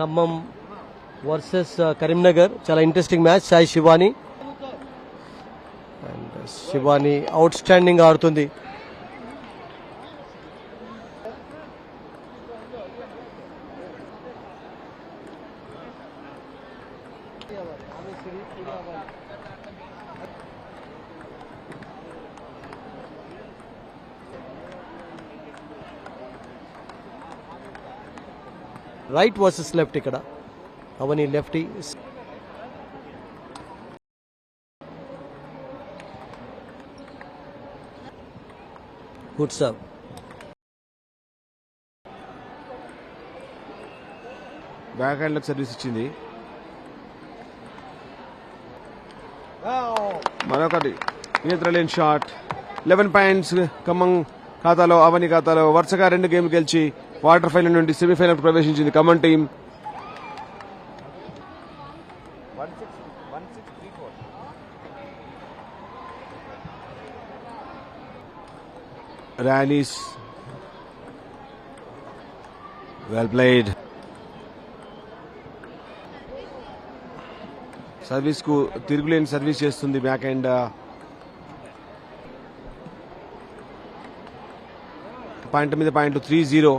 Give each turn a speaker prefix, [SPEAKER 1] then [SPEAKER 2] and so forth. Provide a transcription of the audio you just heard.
[SPEAKER 1] Khammam versus Karimnagar. చాలా interesting match. Sai Shivani and Shivani outstanding ఆడుతుంది. Right versus left. ఇక్కడ Avani lefty. Good serve.
[SPEAKER 2] Backhand లకు service ఇచ్చింది. మరొకటి నేత్రలేని షాట్. 11 పాయింట్స్ ఖమ్మం ఖాతాలో, అవని ఖాతాలో. వరుసగా 2 గేమ్లు గెలిచి క్వార్టర్ ఫైనల్ నుండి సెమీఫైనల్ ప్రవేశించింది Khammam team. Rallies well played. Service కు తిరుగులేని సర్వీస్ చేస్తుంది బ్యాక్ హ్యాండ్. 3-0.